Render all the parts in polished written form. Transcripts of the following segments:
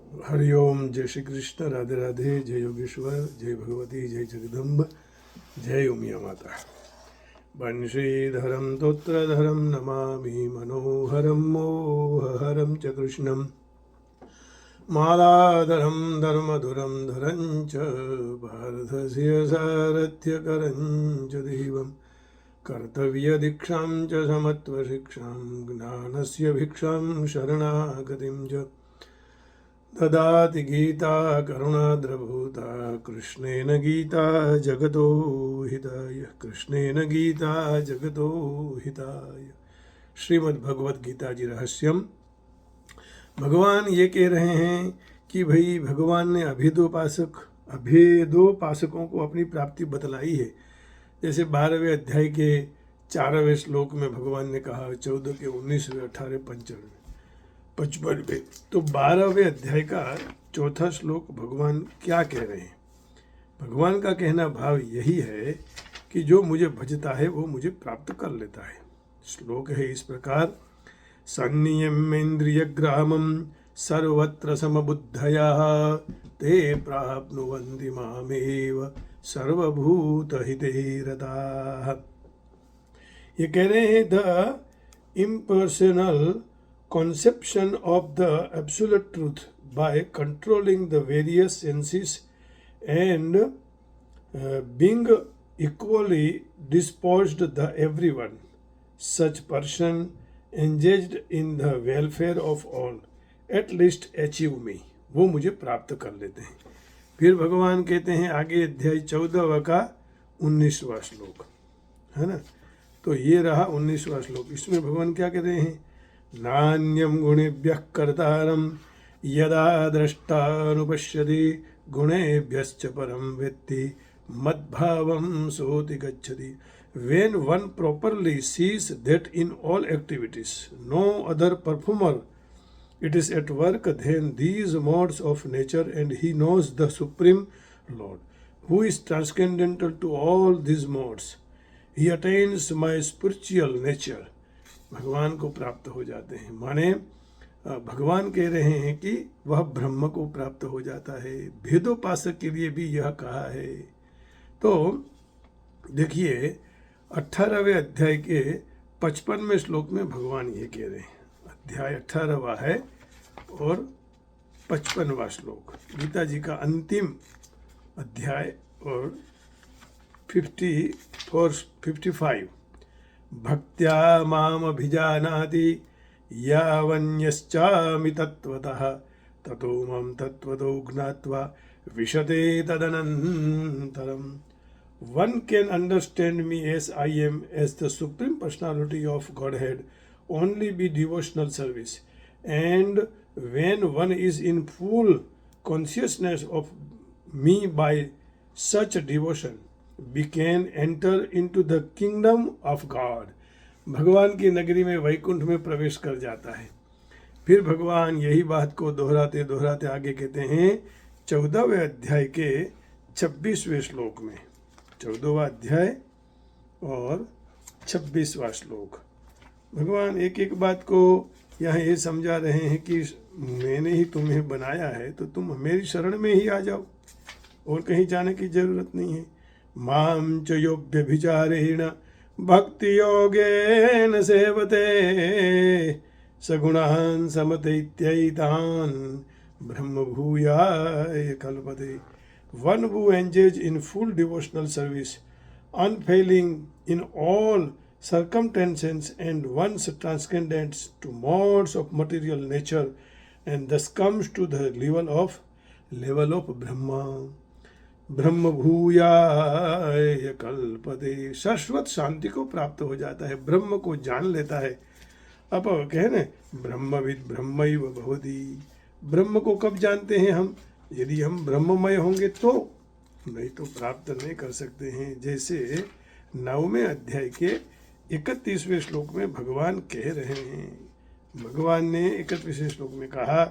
हरिओम। जय श्री कृष्ण, राधे राधे, जय योगेश्वर, जय भगवती, जय जगदम्ब, जय उमिया माता। बंशीधरम तोत्रधरम नमामि मनोहरम मोहहरम च कृष्णम मालाधरम धर्मधुरम धरं च भारतस्य सारथ्यकरं च देवं कर्तव्यदीक्षां च समत्वशिक्षां ज्ञानस्य भिक्षां शरणागतिं च ददाति गीता करुणाद्रभूता कृष्णेन गीता जगतो हिताय, कृष्णेन गीता जगतो हिताय। श्रीमद् भगवत गीता जी रहस्यम। भगवान ये कह रहे हैं कि भाई भगवान ने अभेदोपासकों को अपनी प्राप्ति बतलाई है। जैसे 12वें अध्याय के 4वें श्लोक में भगवान ने कहा, 14 के 19वें 18 55 55 तो 12वें अध्याय का चौथा श्लोक भगवान क्या कह रहे हैं? भगवान का कहना भाव यही है कि जो मुझे भजता है वो मुझे प्राप्त कर लेता है। श्लोक है इस प्रकार, संनियमेन्द्रियग्रामं सर्वत्र समबुद्धयः ते प्राप्नुवन्ति मामेव सर्वभूतहिते रताः। ये कह रहे हैं the impersonal conception of the absolute truth by controlling the various senses and being equally disposed the everyone, such person engaged in the welfare of all at least achieve me, वो मुझे प्राप्त कर लेते हैं। फिर भगवान कहते हैं आगे अध्याय 14 का 19वां श्लोक है ना, तो ये रहा 19वां श्लोक। इसमें भगवान क्या कह रहे हैं? नान्यम गुणेभ्यः कर्तारं यदा द्रष्टानुपश्यति गुणेभ्यश्च परं वेत्ति मद्भावं सोति गच्छति। When one properly sees that in all activities no other performer it is at work, then these modes of nature, and he knows the Supreme Lord, who is transcendental to all these modes, he attains my spiritual nature, भगवान को प्राप्त हो जाते हैं। माने भगवान कह रहे हैं कि वह ब्रह्म को प्राप्त हो जाता है। भेदोपासक के लिए भी यह कहा है। तो देखिए 18वें अध्याय के 55वें श्लोक में भगवान ये कह रहे हैं, अध्याय 18वां है और 55वां श्लोक, गीता जी का अंतिम अध्याय और 55 भक्त्या मामभिजानाति यावन्यश्चामि तत्त्वतः ततो मां तत्त्वतो ज्ञात्वा विशते तदनन्तरम्। One can understand me as I am, as the Supreme Personality of Godhead, only by devotional service. And when one is in full consciousness of me by such devotion, we can enter into the kingdom of God. भगवान की नगरी में, वैकुंठ में प्रवेश कर जाता है। फिर भगवान यही बात को दोहराते दोहराते आगे कहते हैं 14वें अध्याय के 26वें श्लोक में, 14वां अध्याय और 26वां श्लोक। भगवान एक एक बात को यहाँ ये समझा रहे हैं कि मैंने ही तुम्हें बनाया है तो तुम मेरी शरण में ही आ जाओ, और कहीं जाने की जरूरत नहीं है। मां च योऽभ्यभिचारेण भक्ति योगेन सेवते सगुणान् समतीत्यैतान् ब्रह्म भूयाय कल्पते। One who engages in full devotional service, unfailing in all circumstances, and once transcends to modes of material nature, and thus comes to the level of Brahma. ब्रह्म भूयाय कल्पते, शाश्वत शांति को प्राप्त हो जाता है, ब्रह्म को जान लेता है। अब कहे न ब्रह्मविद ब्रह्मैव भवति। ब्रह्म को कब जानते हैं हम? यदि हम ब्रह्ममय होंगे तो, नहीं तो प्राप्त नहीं कर सकते हैं। जैसे 9वें अध्याय के 31वें श्लोक में भगवान कह रहे हैं, भगवान ने 31वें श्लोक में कहा,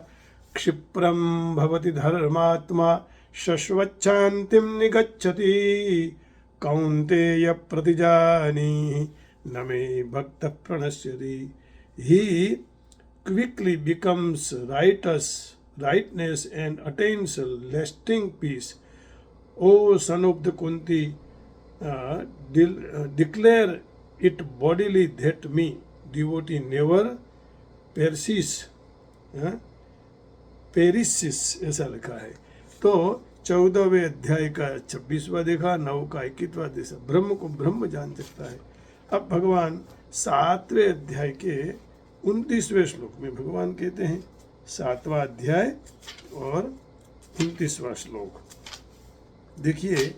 क्षिप्रम भवति धर्मात्मा शश्वच्छान्तिं निगच्छति कौन्तेय प्रतिजानी न मे भक्तः प्रणश्यति। He quickly becomes rightness and attains lasting peace. O son of the Kunti, declare it bodily that me, devotee, never perishes. पेरिसिस ऐसा लिखा है। तो 14वें अध्याय का 26वां देखा, 9 का 21वां देखा, ब्रह्म को ब्रह्म जान सकता है। अब भगवान 7वें अध्याय के 29वें श्लोक में भगवान कहते हैं, 7वां अध्याय और 29वां श्लोक देखिए।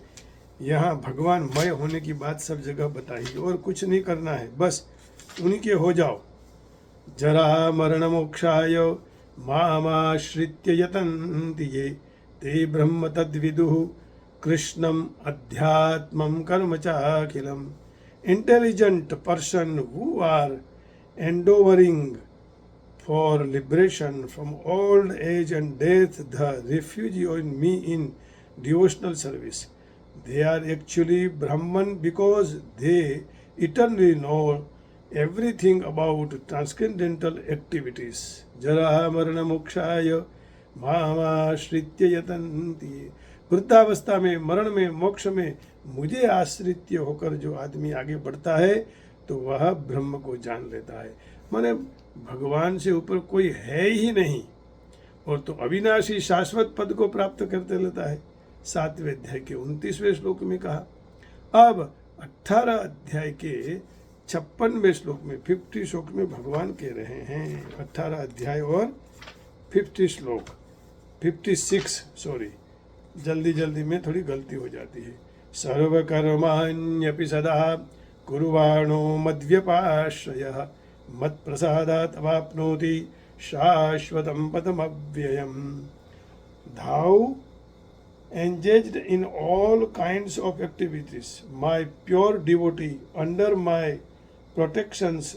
यहाँ भगवान मय होने की बात सब जगह बताई और कुछ नहीं करना है, बस उन्हीं के हो जाओ। जरा मरण मोक्षाय मामाश्रित्य यतन्ति ये ते ब्रह्म तद्विदुः कृष्णम अध्यात्मं कर्म चाखिलम्। Intelligent person who are endeavoring for liberation from old age and death, the refuge in me in devotional service. They are actually Brahman because they eternally know everything about transcendental activities. Jara marana mokshaya मामाश्रित्य यतन्ति। वृद्धावस्था में, मरण में, मोक्ष में मुझे आश्रित्य होकर जो आदमी आगे बढ़ता है तो वह ब्रह्म को जान लेता है। माने भगवान से ऊपर कोई है ही नहीं, और तो अविनाशी शाश्वत पद को प्राप्त करते लेता है। 7वें अध्याय के 29वें श्लोक में कहा। अब 18 अध्याय के 56वें श्लोक में 50 श्लोक में भगवान कह रहे हैं, 18 अध्याय और 50 श्लोक 56 सॉरी, जल्दी में थोड़ी गलती हो जाती है। सर्वकर्माण्यपि सदा कुर्वाणो मद्व्यपाश्रयः मत्प्रसादात् अवाप्नोति शाश्वतं पदमव्ययम्। Thou engaged in all kinds of activities, my pure devotee, under my protections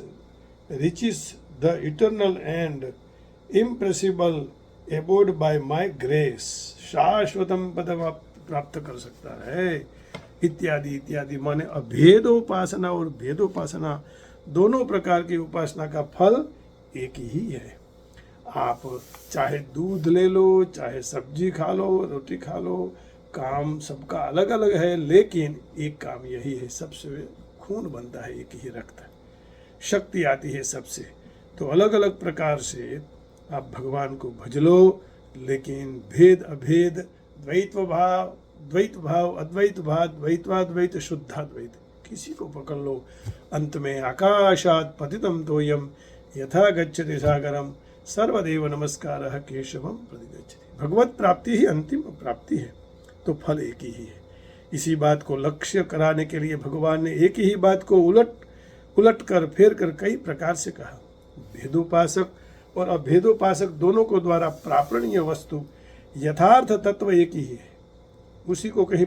reaches the eternal and impressible abode by my grace। शाश्वतम पदम प्राप्त कर सकता है, इत्यादि इत्यादि। माने अभेदोपासना और भेदोपासना दोनों प्रकार की उपासना का फल एक ही है। आप चाहे दूध ले लो, चाहे सब्जी खा लो, रोटी खा लो, काम सबका अलग अलग है, लेकिन एक काम यही है, सबसे खून बनता है, एक ही रक्त, शक्ति आती है सबसे। तो अलग अलग प्रकार से आप भगवान को भज लो, लेकिन भेद अभेद, द्वैत भाव, अद्वैत भाव, द्वैत्वाद्वैत, शुद्धाद्वैत, किसी को पकड़ लो। अंत में आकाशात् पतितं तोयम यथा गच्छति सागरम सर्वदेव नमस्कारः केशवम प्रतिगच्छति। भगवत प्राप्ति ही अंतिम प्राप्ति है, तो फल एक ही है। इसी बात को लक्ष्य कराने के लिए भगवान ने एक ही बात को उलट कर फेर कर कई प्रकार से कहा। भेदोपासक और अभेदोपासक दोनों को द्वारा प्रापणीय वस्तु यथार्थ तत्व एक ही है। उसी को कहीं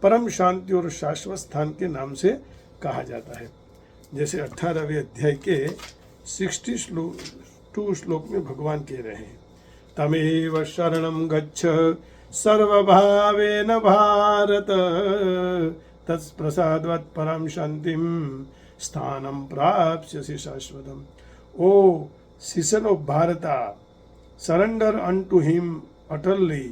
परम शांति और शाश्वत स्थान के नाम से कहा जाता है। जैसे 18वें अध्याय के 62 श्लोक में भगवान कह रहे हैं, तमेव शरणं गच्छ सर्वभावेन भारत तत्प्रसादात् परं शांतिं स्थानं प्राप्स्यसि शाश्वतम्। ओ citizen of Bharata, surrender unto him utterly.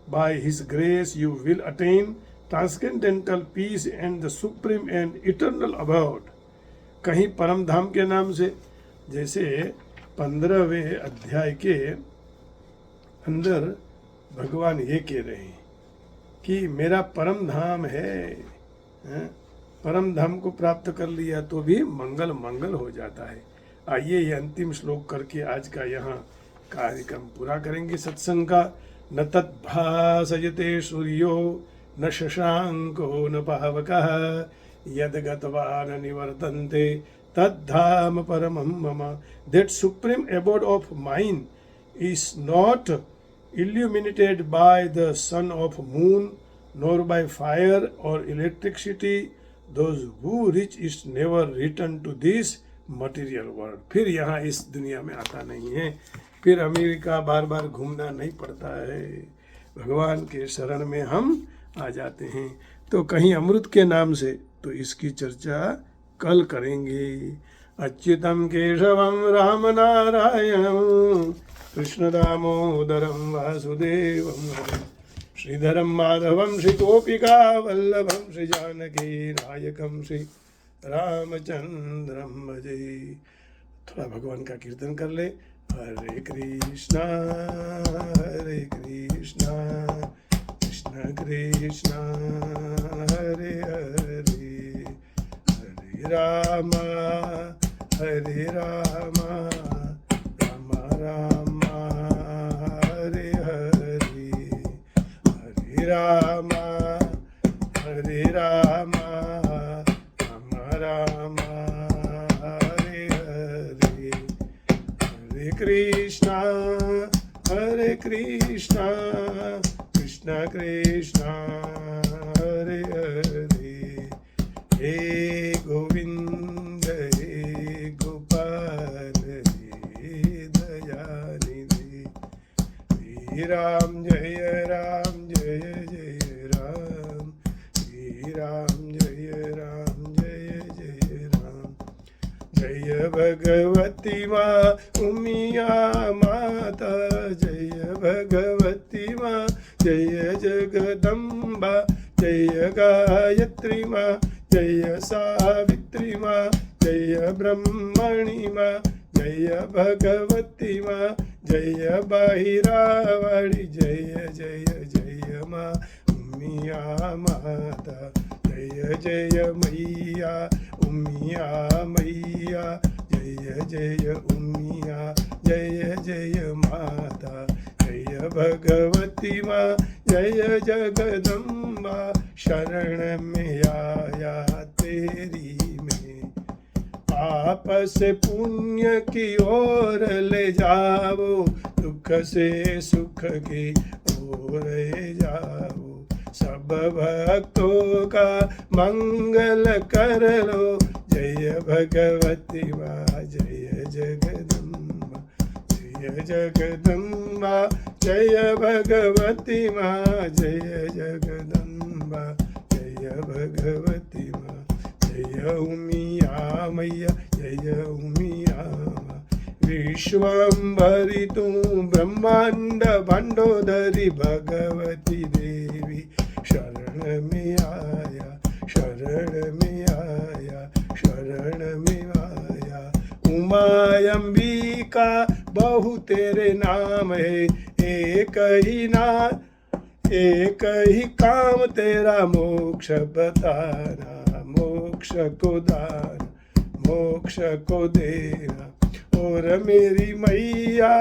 By his grace you will attain transcendental peace and the supreme and eternal abode। कहीं परम धाम के नाम से, जैसे 15वें अध्याय के अंदर भगवान ये कह रहे हैं कि मेरा परम धाम है, परम धाम को प्राप्त कर लिया तो भी मंगल हो जाता है। आइए ये अंतिम श्लोक करके आज का यहाँ कार्यक्रम पूरा करेंगे सत्संग का। न तद्भासयते सूर्यो न शशांको न पावकः यद गत्वा न निवर्तन्ते तद्धाम परमं मम। That supreme abode of mine is not illuminated by the sun of moon nor by fire or electricity. Those who reach it never return to this material world. फिर यहाँ इस दुनिया में आता नहीं है, फिर अमेरिका बार बार घूमना नहीं पड़ता है, भगवान के शरण में हम आ जाते हैं। तो कहीं अमृत के नाम से, तो इसकी चर्चा कल करेंगे। अच्युतम केशवम राम नारायणम कृष्णदामोदरं वासुदेवं हरे श्रीधरं माधवं श्रीगोपिकावल्लभं श्रीजानकी नायकं श्री रामचंद्रं भजे। थोड़ा भगवान का कीर्तन कर ले। हरे कृष्णा कृष्ण कृष्ण हरे हरे, हरे राम राम राम हरे हरे, हरे राम राम राम हरे हरे, हरे कृष्णा कृष्ण कृष्ण हरे हरे, हे गोविंद हे गोपाल हे दयानिधि, श्री राम जय राम जय जय राम, श्री राम जय राम जय जय राम। जय भगवती माँ उमिया माता, जय भगवती माँ जय जगदम्बा, जय गायत्री माँ जय सावित्री माँ, जय ब्रह्मणी माँ जय भगवती माँ, जय बाहिरावाड़ी, जय जय जय माँ उमिया माता, जय जय मैया उमिया मैया, जय जय उमिया जय जय माता, जय भगवती माँ जय जगदम्बा, शरण में आया तेरी में, पाप से पुण्य की ओर ले जाओ, दुख से सुख की ओर ले जाओ, सब भक्तों का मंगल कर लो, जय भगवती माँ जय जगदम्बा, जय जगदम्बा जय भगवती माँ जय जगदम्बा, जय भगवती माँ जय उमिया मैया जय उमिया माँ, विश्वम्भरी तू ब्रह्मांड भंडोदरी भगवती देवी, शरण में आया शरण में आया शरण में आया, उमा अंबिका बहु तेरे नाम है, एक ही काम तेरा मोक्ष बताना, मोक्ष को दान मोक्ष को देना, और मेरी मैया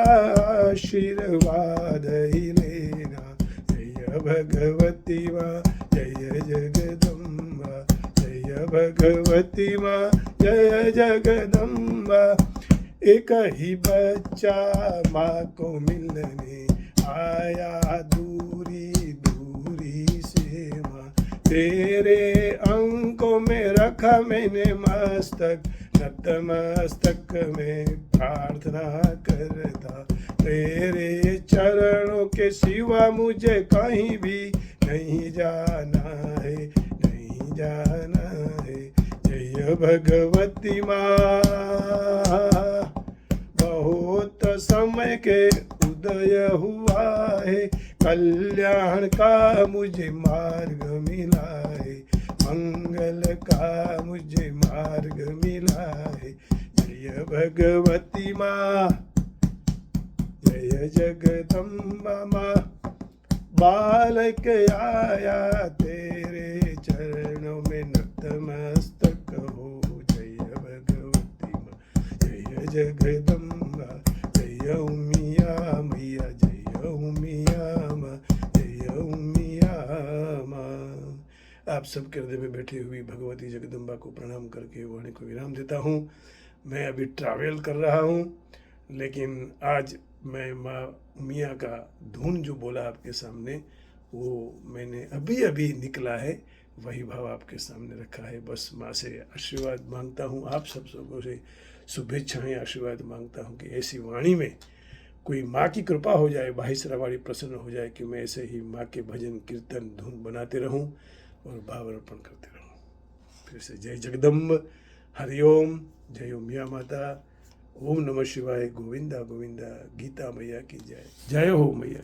आशीर्वाद ही लेना, जय भगवती माँ जय जगदम्बा, जय भगवती माँ जय जगदम्बा। एक ही बच्चा माँ को मिलने आया दूरी दूरी से माँ, तेरे अंकों में रखा मैंने मस्तक, नतमस्तक में प्रार्थना करता, तेरे चरणों के सिवा मुझे कहीं भी नहीं जाना है, नहीं जाना है। जय भगवती माँ, बहुत समय के उदय हुआ है, कल्याण का मुझे मार्ग मिला है, मंगल का मुझे मार्ग मिला है। जय भगवती माँ जय जगदम्बा माँ, बालक आया तेरे चरणों में नतमस्तक हो, जय भगवती माँ जय जगदम्बा, जय उमिया मैया जय उमिया माँ जय उमिया माँ। आप सबके हृदय में बैठी हुई भगवती जगदम्बा को प्रणाम करके वाणी को विराम देता हूँ। मैं अभी ट्रैवल कर रहा हूँ, लेकिन आज मैं माँ उमिया का धुन जो बोला आपके सामने, वो मैंने अभी अभी निकला है, वही भाव आपके सामने रखा है। बस माँ से आशीर्वाद मांगता हूँ, आप सब सबों से शुभेच्छाएं आशीर्वाद मांगता हूँ कि ऐसी वाणी में कोई माँ की कृपा हो जाए, बाहिसरावाड़ी प्रसन्न हो जाए कि मैं ऐसे ही माँ के भजन कीर्तन धुन बनाते रहूं और भाव अर्पण करते रहूं। फिर से जय जगदम्ब, हरिओम, जय उमिया माता, ओम नमः शिवाय। गोविंदा गोविंदा। गीता मैया की जय। जय हो मैया।